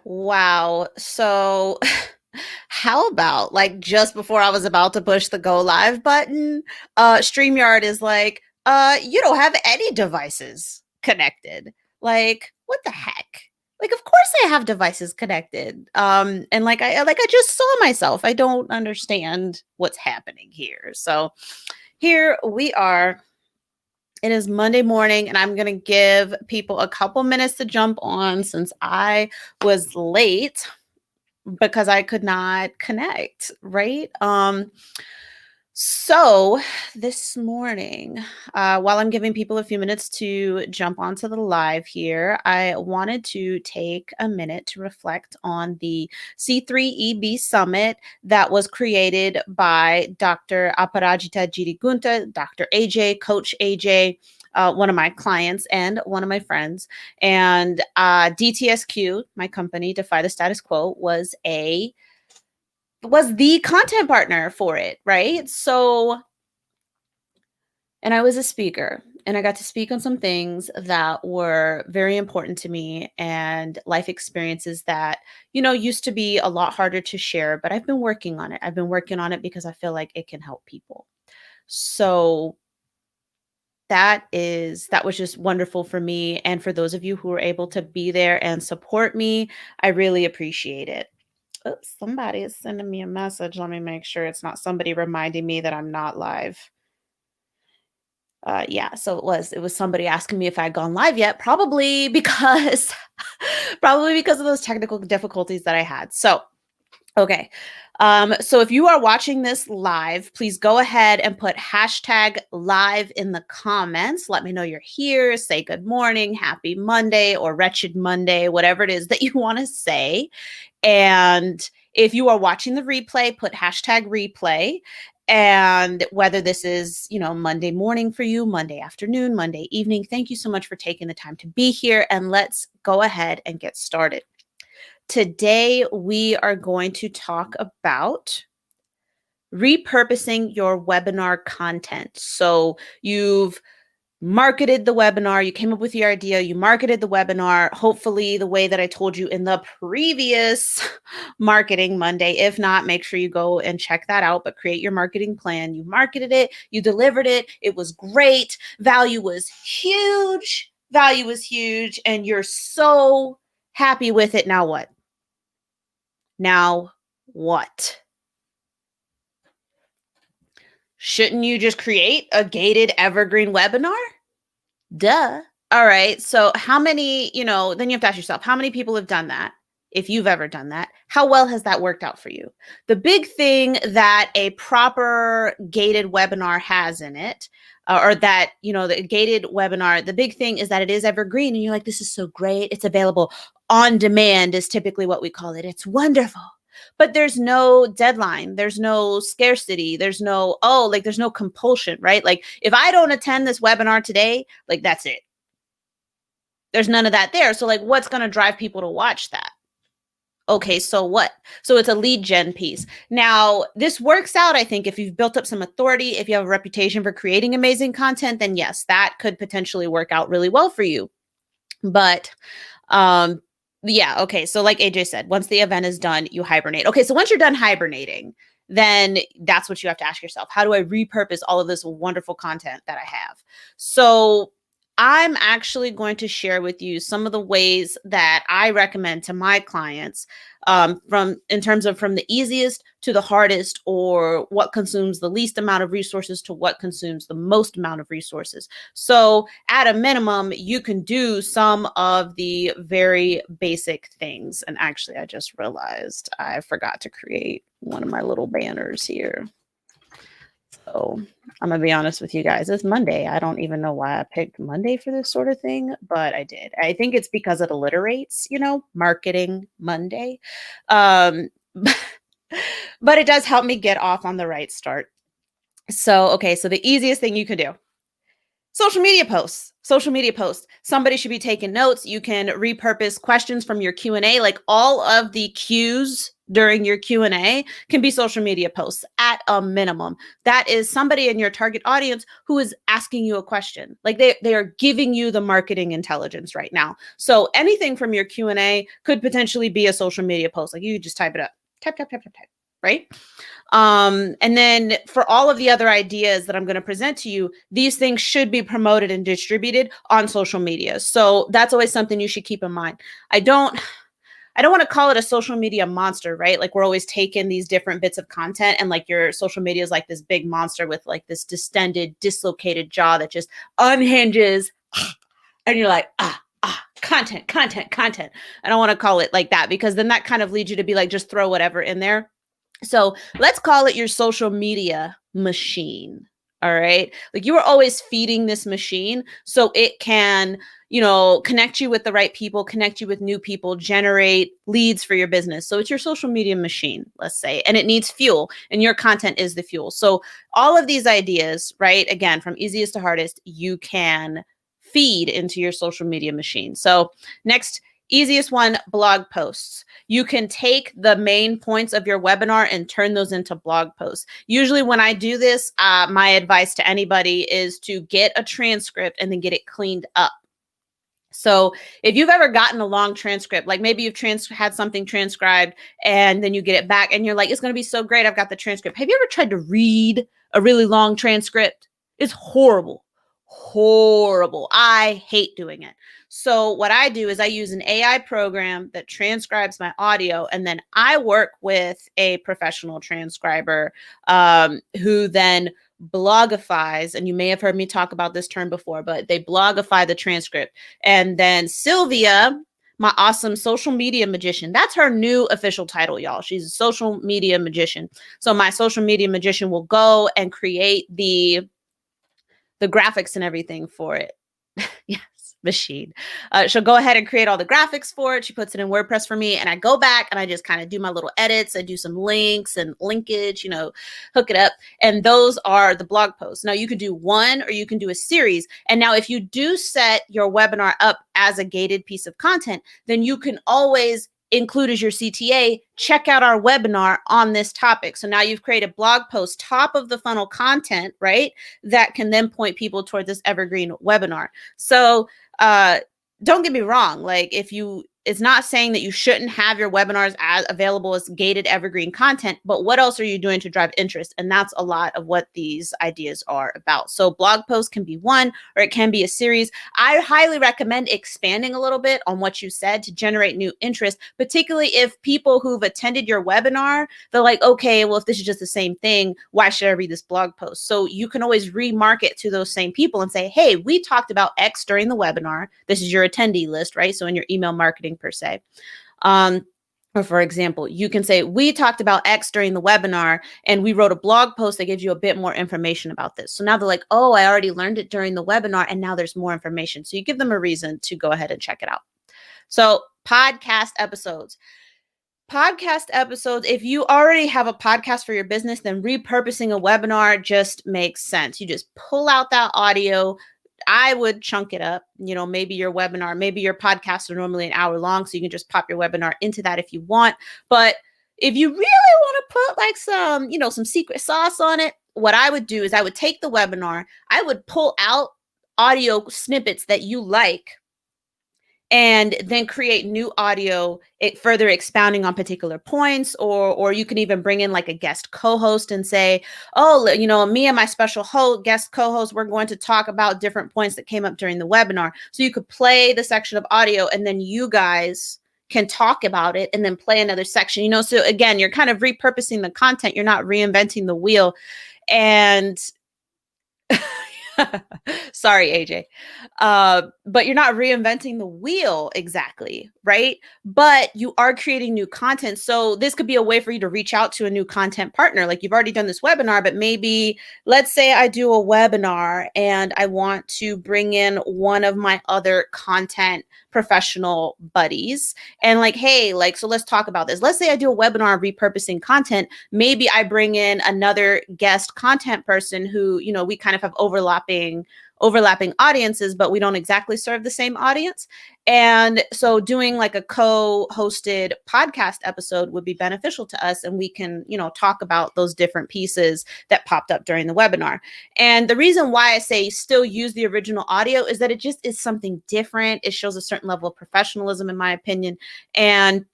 Wow. So, how about like just before I was about to push the go live button, StreamYard is like, you don't have any devices connected. Like, what the heck? Like, of course I have devices connected. And like I just saw myself. I don't understand what's happening here. So here we are. It is Monday morning, and I'm going to give people a couple minutes to jump on since I was late because I could not connect, right? So this morning, while I'm giving people a few minutes to jump onto the live here, I wanted to take a minute to reflect on the C3EB Summit that was created by Dr. Aparajita Girigunta, Dr. AJ, Coach AJ, one of my clients and one of my friends. And DTSQ, my company, Defy the Status Quo, was the content partner for it, right? So, and I was a speaker and I got to speak on some things that were very important to me and life experiences that, used to be a lot harder to share, but I've been working on it. I've been working on it because I feel like it can help people. So, that was just wonderful for me and for those of you who were able to be there and support me. I really appreciate it. Oops, somebody is sending me a message. Let me make sure it's not somebody reminding me that I'm not live. Yeah, so it was somebody asking me if I'd gone live yet, probably because probably because of those technical difficulties that I had. So, okay. So if you are watching this live, please go ahead and put hashtag live in the comments. Let me know you're here. Say good morning, happy Monday, or wretched Monday, whatever it is that you want to say. And if you are watching the replay, put hashtag replay. And whether this is, Monday morning for you, Monday afternoon, Monday evening, thank you so much for taking the time to be here. And let's go ahead and get started. Today, we are going to talk about repurposing your webinar content. So you've marketed the webinar, you came up with your idea, you marketed the webinar, hopefully the way that I told you in the previous Marketing Monday. If not, make sure you go and check that out, but create your marketing plan. You marketed it, you delivered it, it was great, value was huge, and you're so happy with it. Now what? Now what? Shouldn't you just create a gated evergreen webinar? Duh. All right. So how many, then you have to ask yourself, how many people have done that? If you've ever done that, how well has that worked out for you? The big thing that a proper gated webinar has in it, or that, the gated webinar, the big thing is that it is evergreen. And you're like, this is so great. It's available on demand is typically what we call it. It's wonderful. But there's no deadline. There's no scarcity. There's no, there's no compulsion, right? Like if I don't attend this webinar today, like that's it. There's none of that there. So like what's going to drive people to watch that? Okay, so what? So it's a lead gen piece. Now, this works out, I think, if you've built up some authority, if you have a reputation for creating amazing content, then yes, that could potentially work out really well for you. But yeah, okay. So like AJ said, once the event is done, you hibernate. Okay, so once you're done hibernating, then that's what you have to ask yourself. How do I repurpose all of this wonderful content that I have? So I'm actually going to share with you some of the ways that I recommend to my clients from the easiest to the hardest, or what consumes the least amount of resources to what consumes the most amount of resources. So at a minimum, you can do some of the very basic things. And actually, I just realized I forgot to create one of my little banners here. So I'm going to be honest with you guys. It's Monday. I don't even know why I picked Monday for this sort of thing, but I did. I think it's because it alliterates, Marketing Monday. But it does help me get off on the right start. So, okay. So the easiest thing you can do, social media posts. Somebody should be taking notes. You can repurpose questions from your Q&A, like all of the cues during your Q&A can be social media posts at a minimum. That is somebody in your target audience who is asking you a question. Like they are giving you the marketing intelligence right now. So anything from your Q&A could potentially be a social media post. Like you just type it up, type, right? And then for all of the other ideas that I'm going to present to you, these things should be promoted and distributed on social media. So that's always something you should keep in mind. I don't want to call it a social media monster, right? Like we're always taking these different bits of content and like your social media is like this big monster with like this distended, dislocated jaw that just unhinges and you're like, content. I don't want to call it like that because then that kind of leads you to be like, just throw whatever in there. So let's call it your social media machine. All right. Like you are always feeding this machine so it can, connect you with the right people, connect you with new people, generate leads for your business. So it's your social media machine, let's say, and it needs fuel and your content is the fuel. So all of these ideas, right? Again, from easiest to hardest, you can feed into your social media machine. So next, easiest one, blog posts. You can take the main points of your webinar and turn those into blog posts. Usually when I do this, my advice to anybody is to get a transcript and then get it cleaned up. So if you've ever gotten a long transcript, like maybe you've had something transcribed and then you get it back and you're like, it's going to be so great. I've got the transcript. Have you ever tried to read a really long transcript? It's horrible. I hate doing it. So what I do is I use an AI program that transcribes my audio, and then I work with a professional transcriber who then blogifies, and you may have heard me talk about this term before, but they blogify the transcript. And then Sylvia, my awesome social media magician, that's her new official title, y'all. She's a social media magician. So my social media magician will go and create the graphics and everything for it. Yes, machine. She'll go ahead and create all the graphics for it. She puts it in WordPress for me, and I go back and I just kind of do my little edits. I do some links and linkage, hook it up. And those are the blog posts. Now you can do one or you can do a series. And now if you do set your webinar up as a gated piece of content, then you can always include as your CTA, check out our webinar on this topic. So now you've created blog post, top of the funnel content, right? That can then point people toward this evergreen webinar. So don't get me wrong. Like it's not saying that you shouldn't have your webinars as available as gated evergreen content, but what else are you doing to drive interest? And that's a lot of what these ideas are about. So blog posts can be one, or it can be a series. I highly recommend expanding a little bit on what you said to generate new interest, particularly if people who've attended your webinar, they're like, okay, well, if this is just the same thing, why should I read this blog post? So you can always remarket to those same people and say, hey, we talked about X during the webinar. This is your attendee list, right? So in your email marketing per se. Or for example, you can say, we talked about X during the webinar and we wrote a blog post that gives you a bit more information about this. So now they're like, oh, I already learned it during the webinar and now there's more information. So you give them a reason to go ahead and check it out. So podcast episodes. If you already have a podcast for your business, then repurposing a webinar just makes sense. You just pull out that audio. I would chunk it up, maybe your webinar, maybe your podcasts are normally an hour long, so you can just pop your webinar into that if you want. But if you really want to put like some secret sauce on it, what I would do is I would take the webinar, I would pull out audio snippets that you like, and then create new audio, further expounding on particular points, or you can even bring in like a guest co-host and say, oh, me and my special guest co-host, we're going to talk about different points that came up during the webinar. So you could play the section of audio and then you guys can talk about it and then play another section, so again, you're kind of repurposing the content. You're not reinventing the wheel. And sorry, AJ. But you're not reinventing the wheel exactly, right? But you are creating new content. So this could be a way for you to reach out to a new content partner. Like you've already done this webinar, but maybe let's say I do a webinar and I want to bring in one of my other content professional buddies and like, hey, so let's talk about this. Let's say I do a webinar on repurposing content. Maybe I bring in another guest content person who, we kind of have overlapping overlapping audiences, but we don't exactly serve the same audience. And so doing like a co-hosted podcast episode would be beneficial to us. And we can, talk about those different pieces that popped up during the webinar. And the reason why I say still use the original audio is that it just is something different. It shows a certain level of professionalism, in my opinion. And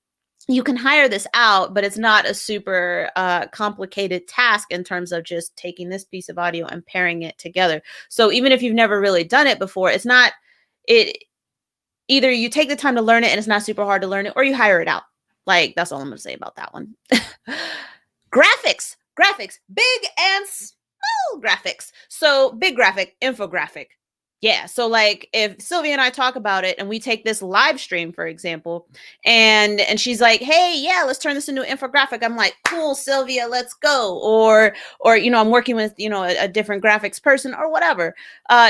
you can hire this out, but it's not a super complicated task in terms of just taking this piece of audio and pairing it together. So even if you've never really done it before, it's not, either you take the time to learn it and it's not super hard to learn it, or you hire it out. Like, that's all I'm going to say about that one. Graphics, big and small graphics. So big graphic, infographic. Yeah. So like if Sylvia and I talk about it and we take this live stream, for example, and she's like, hey, yeah, let's turn this into an infographic. I'm like, cool, Sylvia, let's go. Or, I'm working with, a different graphics person or whatever.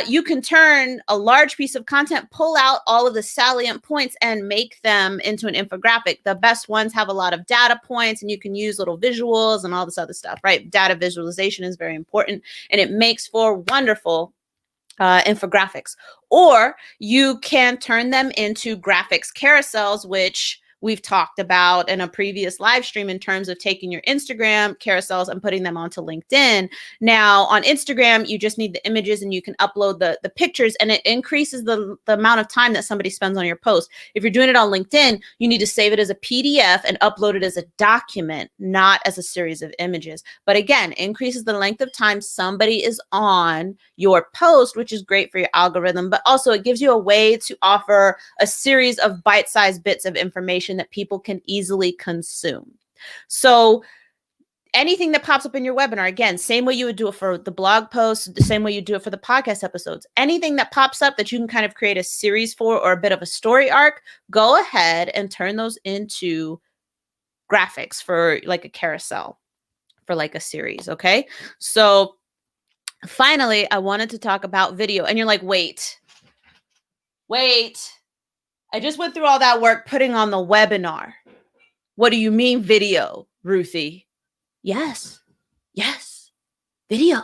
You can turn a large piece of content, pull out all of the salient points and make them into an infographic. The best ones have a lot of data points and you can use little visuals and all this other stuff, right? Data visualization is very important and it makes for wonderful infographics. Or you can turn them into graphics carousels, which we've talked about in a previous live stream in terms of taking your Instagram carousels and putting them onto LinkedIn. Now on Instagram, you just need the images and you can upload the pictures, and it increases the amount of time that somebody spends on your post. If you're doing it on LinkedIn, you need to save it as a PDF and upload it as a document, not as a series of images. But again, increases the length of time somebody is on your post, which is great for your algorithm, but also it gives you a way to offer a series of bite-sized bits of information that people can easily consume. So anything that pops up in your webinar, again, same way you would do it for the blog post, the same way you do it for the podcast episodes, anything that pops up that you can kind of create a series for or a bit of a story arc, go ahead and turn those into graphics for like a carousel, for like a series. Okay. So finally, I wanted to talk about video, and you're like, wait, I just went through all that work putting on the webinar. What do you mean video, Ruthie? Yes, video.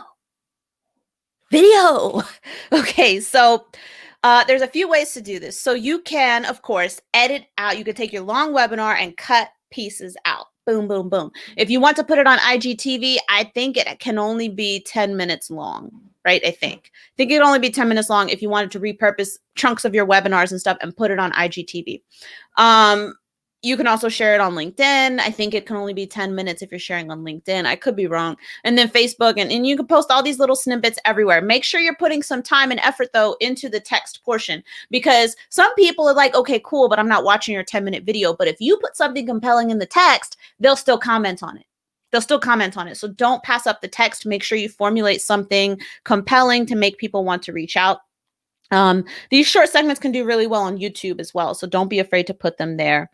Okay, so there's a few ways to do this. So you can, of course, edit out. You could take your long webinar and cut pieces out. Boom, boom, boom. If you want to put it on IGTV, I think it can only be 10 minutes long, right? I think it can only be 10 minutes long if you wanted to repurpose chunks of your webinars and stuff and put it on IGTV. You can also share it on LinkedIn. I think it can only be 10 minutes if you're sharing on LinkedIn. I could be wrong. And then Facebook, and you can post all these little snippets everywhere. Make sure you're putting some time and effort, though, into the text portion, because some people are like, okay, cool, but I'm not watching your 10-minute video. But if you put something compelling in the text, they'll still comment on it. So don't pass up the text. Make sure you formulate something compelling to make people want to reach out. These short segments can do really well on YouTube as well, so don't be afraid to put them there.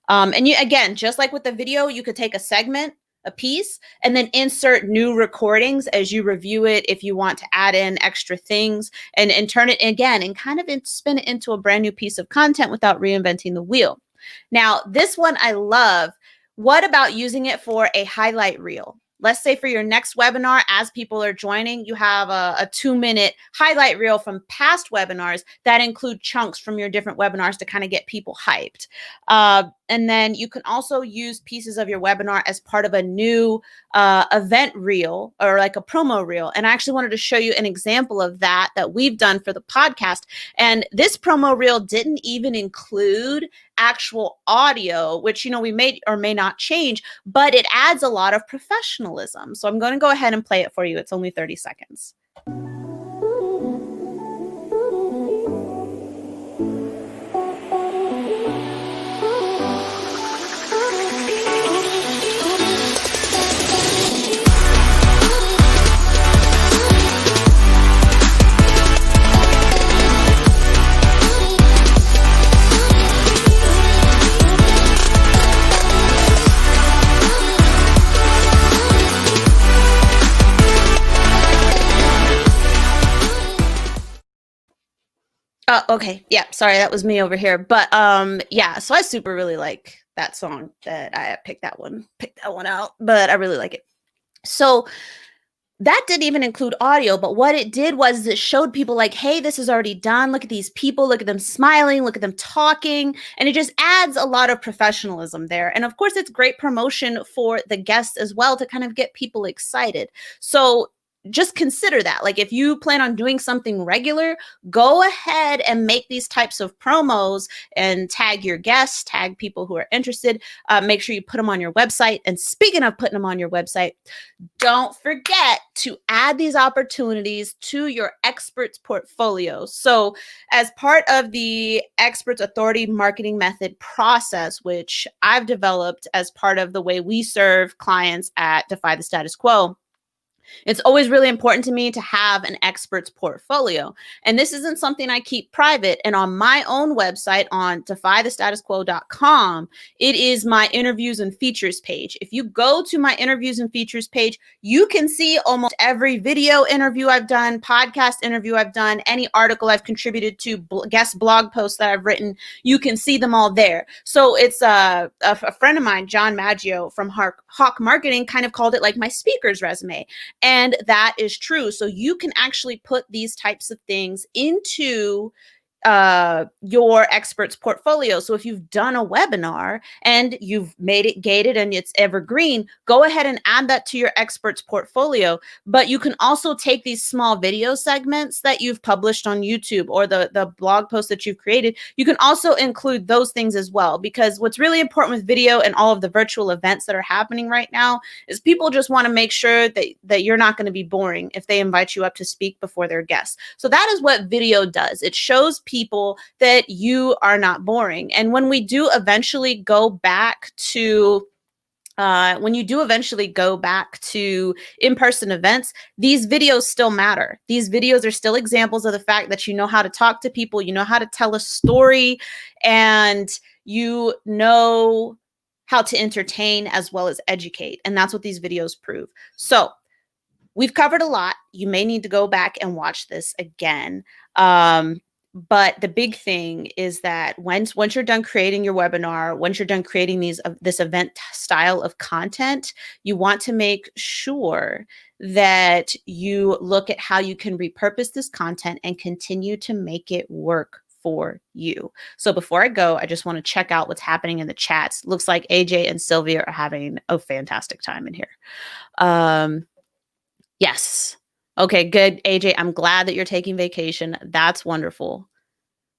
And you, again, just like with the video, you could take a segment, a piece, and then insert new recordings as you review it if you want to add in extra things, and turn it again and kind of spin it into a brand new piece of content without reinventing the wheel. Now, this one I love. What about using it for a highlight reel? Let's say for your next webinar, as people are joining, you have a 2-minute highlight reel from past webinars that include chunks from your different webinars to kind of get people hyped. And then you can also use pieces of your webinar as part of a new event reel or like a promo reel. And I actually wanted to show you an example of that we've done for the podcast. And this promo reel didn't even include actual audio, which, we may or may not change, but it adds a lot of professionalism. So I'm going to go ahead and play it for you. It's only 30 seconds. Oh, okay. Yeah, sorry, that was me over here. But yeah, so I super really like that song that I picked that one out, but I really like it. So that didn't even include audio, but what it did was it showed people like, hey, this is already done. Look at these people, look at them smiling, look at them talking. And it just adds a lot of professionalism there. And of course, it's great promotion for the guests as well to kind of get people excited. So just consider that. Like, if you plan on doing something regular, go ahead and make these types of promos and tag your guests, tag people who are interested. Make sure you put them on your website. And speaking of putting them on your website, don't forget to add these opportunities to your experts portfolio. So, as part of the experts authority marketing method process, which I've developed as part of the way we serve clients at Defy the Status Quo, it's always really important to me to have an expert's portfolio. And this isn't something I keep private. And on my own website on defythestatusquo.com, it is my interviews and features page. If you go to my interviews and features page, you can see almost every video interview I've done, podcast interview I've done, any article I've contributed to, guest blog posts that I've written. You can see them all there. So it's a friend of mine, John Maggio from Hawk Marketing, kind of called it like my speaker's resume. And that is true. So you can actually put these types of things into your expert's portfolio. So if you've done a webinar and you've made it gated and it's evergreen, go ahead and add that to your expert's portfolio. But you can also take these small video segments that you've published on YouTube or the blog post that you've created. You can also include those things as well, because what's really important with video and all of the virtual events that are happening right now is people just want to make sure that you're not going to be boring if they invite you up to speak before their guests. So that is what video does. It shows people that you are not boring. And when we do eventually go back to in-person events, these videos still matter. These videos are still examples of the fact that you know how to talk to people, you know how to tell a story, and you know how to entertain as well as educate. And that's what these videos prove. So we've covered a lot. You may need to go back and watch this again. But the big thing is that once you're done creating your webinar, once you're done creating this event style of content, you want to make sure that you look at how you can repurpose this content and continue to make it work for you. So before I go, I just want to check out what's happening in the chats. Looks like AJ and Sylvia are having a fantastic time in here. Yes. Okay, good. AJ, I'm glad that you're taking vacation. That's wonderful.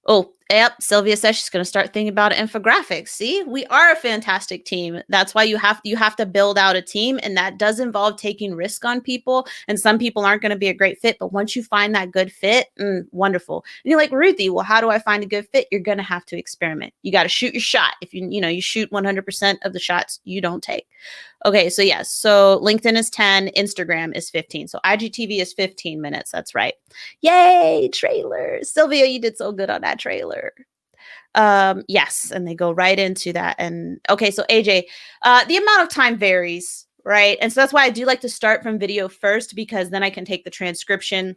Oh, yep. Sylvia says she's going to start thinking about infographics. See, we are a fantastic team. That's why you have to build out a team, and that does involve taking risk on people. And some people aren't going to be a great fit, but once you find that good fit, wonderful. And you're like, Ruthie, well, how do I find a good fit? You're going to have to experiment. You got to shoot your shot. If you shoot 100% of the shots you don't take. Okay, so yes, so LinkedIn is 10, Instagram is 15. So IGTV is 15 minutes. That's right. Yay, trailer. Sylvia, you did so good on that trailer. Yes, and they go right into that. And okay, so AJ, the amount of time varies, right? And so that's why I do like to start from video first, because then I can take the transcription,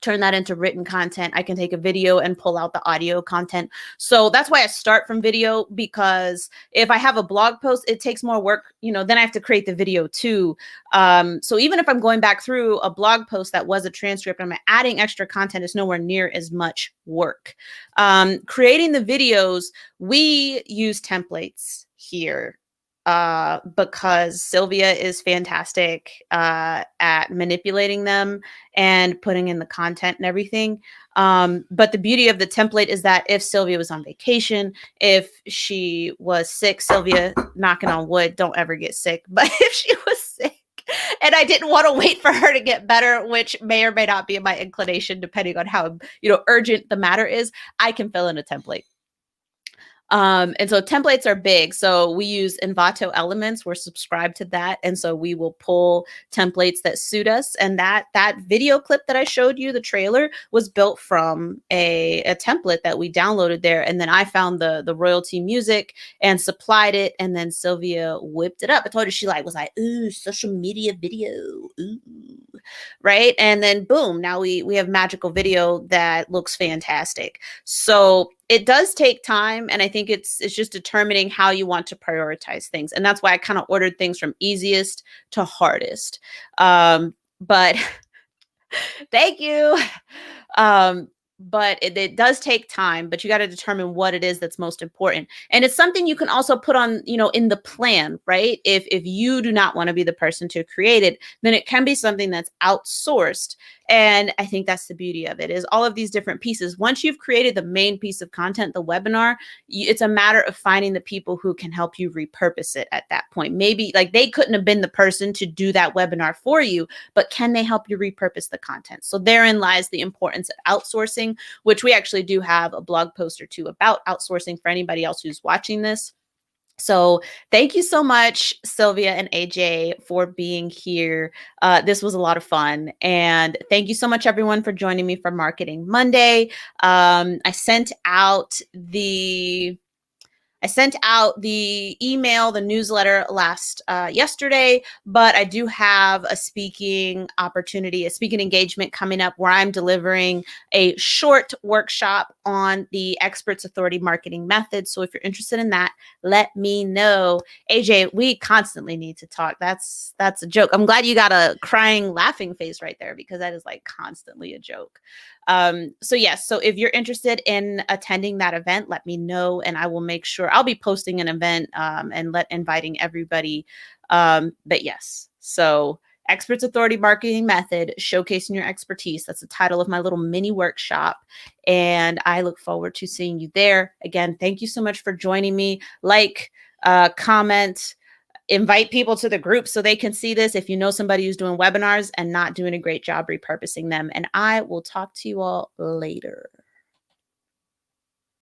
turn that into written content. I can take a video and pull out the audio content. So that's why I start from video, because if I have a blog post, it takes more work, then I have to create the video too. So even if I'm going back through a blog post that was a transcript, I'm adding extra content, is nowhere near as much work. Creating the videos, we use templates here. Because Sylvia is fantastic at manipulating them and putting in the content and everything. But the beauty of the template is that if Sylvia was on vacation, if she was sick, Sylvia, knocking on wood, don't ever get sick. But if she was sick and I didn't want to wait for her to get better, which may or may not be my inclination, depending on how urgent the matter is, I can fill in a template. And so templates are big. So we use Envato Elements. We're subscribed to that. And so we will pull templates that suit us. And that video clip that I showed you, the trailer, was built from a template that we downloaded there. And then I found the royalty music and supplied it. And then Sylvia whipped it up. I told her, she was like, ooh, social media video. Ooh. Right. And then boom, now we have magical video that looks fantastic. So it does take time. And I think it's just determining how you want to prioritize things. And that's why I kind of ordered things from easiest to hardest. But thank you. Um, but it does take time, but you got to determine what it is that's most important. And it's something you can also put on, in the plan, right? If you do not want to be the person to create it, then it can be something that's outsourced. And I think that's the beauty of it is all of these different pieces. Once you've created the main piece of content, the webinar, it's a matter of finding the people who can help you repurpose it at that point. Maybe like they couldn't have been the person to do that webinar for you, but can they help you repurpose the content? So therein lies the importance of outsourcing, which we actually do have a blog post or two about outsourcing for anybody else who's watching this. So thank you so much, Sylvia and AJ, for being here. This was a lot of fun. And thank you so much, everyone, for joining me for Marketing Monday. I sent out the email, the newsletter yesterday, but I do have a speaking opportunity, a speaking engagement coming up where I'm delivering a short workshop on the Experts Authority Marketing Method. So if you're interested in that, let me know. AJ, we constantly need to talk. That's a joke. I'm glad you got a crying, laughing face right there because that is like constantly a joke. So yes, so if you're interested in attending that event, let me know and I will make sure I'll be posting an event and inviting everybody. But yes, so Experts Authority Marketing Method, showcasing your expertise. That's the title of my little mini workshop. And I look forward to seeing you there. Again, thank you so much for joining me. Comment, invite people to the group so they can see this if you know somebody who's doing webinars and not doing a great job repurposing them. And I will talk to you all later.